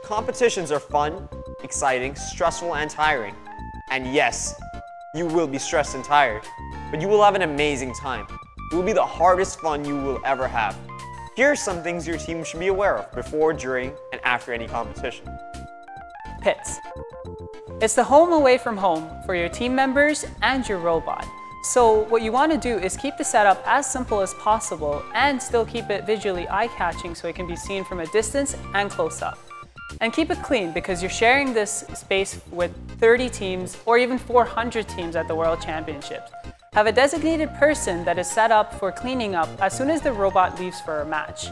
Competitions are fun, exciting, stressful, and tiring. And yes, you will be stressed and tired, but you will have an amazing time. It will be the hardest fun you will ever have. Here are some things your team should be aware of before, during, and after any competition. Pits. It's the home away from home for your team members and your robot. So what you want to do is keep the setup as simple as possible and still keep it visually eye-catching so it can be seen from a distance and close up. And keep it clean because you're sharing this space with 30 teams or even 400 teams at the World Championships. Have a designated person that is set up for cleaning up as soon as the robot leaves for a match.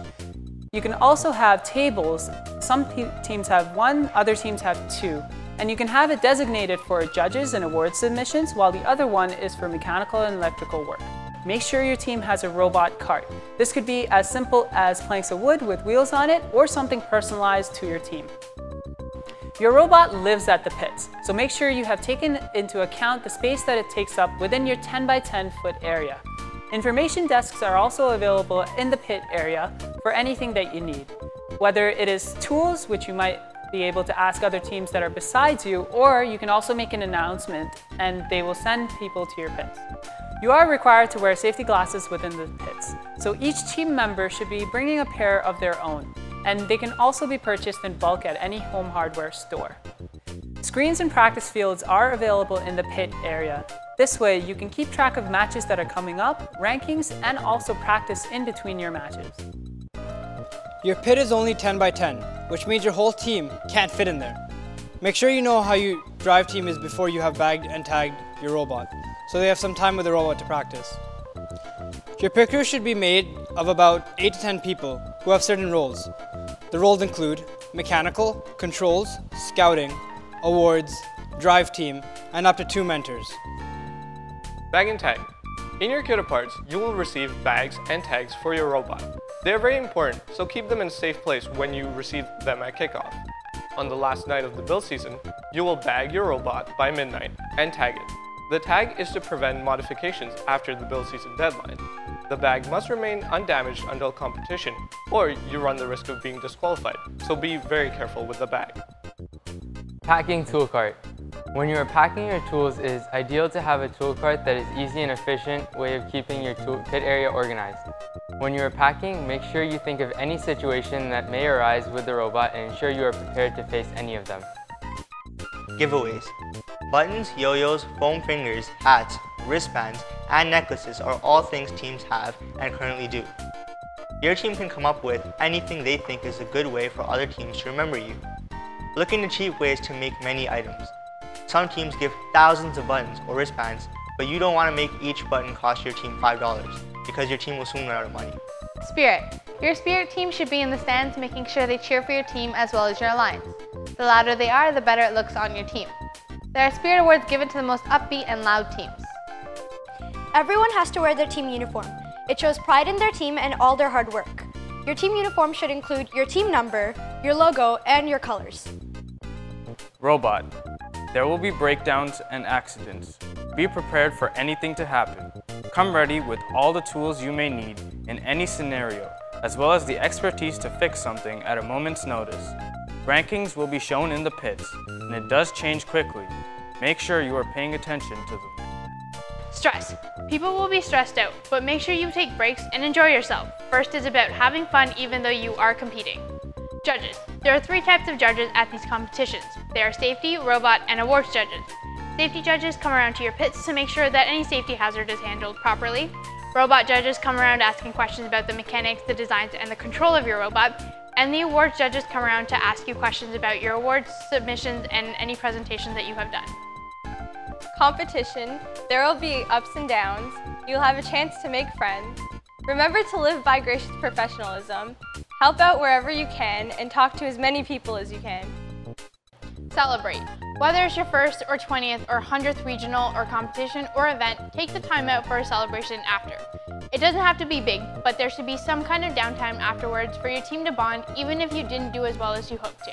You can also have tables. Some teams have one, other teams have two. And you can have it designated for judges and award submissions, while the other one is for mechanical and electrical work. Make sure your team has a robot cart. This could be as simple as planks of wood with wheels on it or something personalized to your team. Your robot lives at the pits, so make sure you have taken into account the space that it takes up within your 10 by 10 foot area. Information desks are also available in the pit area for anything that you need. Whether it is tools, which you might be able to ask other teams that are besides you, or you can also make an announcement and they will send people to your pits. You are required to wear safety glasses within the pits, so each team member should be bringing a pair of their own, and they can also be purchased in bulk at any home hardware store. Screens and practice fields are available in the pit area. This way you can keep track of matches that are coming up, rankings, and also practice in between your matches. Your pit is only 10 by 10, which means your whole team can't fit in there. Make sure you know how your drive team is before you have bagged and tagged your robot, so they have some time with the robot to practice. Your pit crew should be made of about 8 to 10 people who have certain roles. The roles include mechanical, controls, scouting, awards, drive team, and up to 2 mentors. Bag and tag. In your kit of parts, you will receive bags and tags for your robot. They are very important, so keep them in a safe place when you receive them at kickoff. On the last night of the build season, you will bag your robot by midnight and tag it. The tag is to prevent modifications after the build season deadline. The bag must remain undamaged until competition, or you run the risk of being disqualified, so be very careful with the bag. Packing tool cart. When you are packing your tools, it is ideal to have a tool cart that is easy and efficient way of keeping your pit area organized. When you are packing, make sure you think of any situation that may arise with the robot and ensure you are prepared to face any of them. Giveaways. Buttons, yo-yos, foam fingers, hats, wristbands, and necklaces are all things teams have and currently do. Your team can come up with anything they think is a good way for other teams to remember you. Look into cheap ways to make many items. Some teams give thousands of buttons or wristbands, but you don't want to make each button cost your team $5 because your team will soon run out of money. Spirit. Your spirit team should be in the stands making sure they cheer for your team as well as your alliance. The louder they are, the better it looks on your team. There are spirit awards given to the most upbeat and loud teams. Everyone has to wear their team uniform. It shows pride in their team and all their hard work. Your team uniform should include your team number, your logo, and your colors. Robot. There will be breakdowns and accidents. Be prepared for anything to happen. Come ready with all the tools you may need in any scenario, as well as the expertise to fix something at a moment's notice. Rankings will be shown in the pits, and it does change quickly. Make sure you are paying attention to them. Stress. People will be stressed out, but make sure you take breaks and enjoy yourself. First is about having fun even though you are competing. Judges. There are 3 types of judges at these competitions. They are safety, robot, and awards judges. Safety judges come around to your pits to make sure that any safety hazard is handled properly. Robot judges come around asking questions about the mechanics, the designs, and the control of your robot. And the awards judges come around to ask you questions about your awards, submissions, and any presentations that you have done. Competition. There will be ups and downs. You'll have a chance to make friends. Remember to live by gracious professionalism. Help out wherever you can and talk to as many people as you can. Celebrate. Whether it's your 1st or 20th or 100th regional or competition or event, take the time out for a celebration after. It doesn't have to be big, but there should be some kind of downtime afterwards for your team to bond even if you didn't do as well as you hoped to.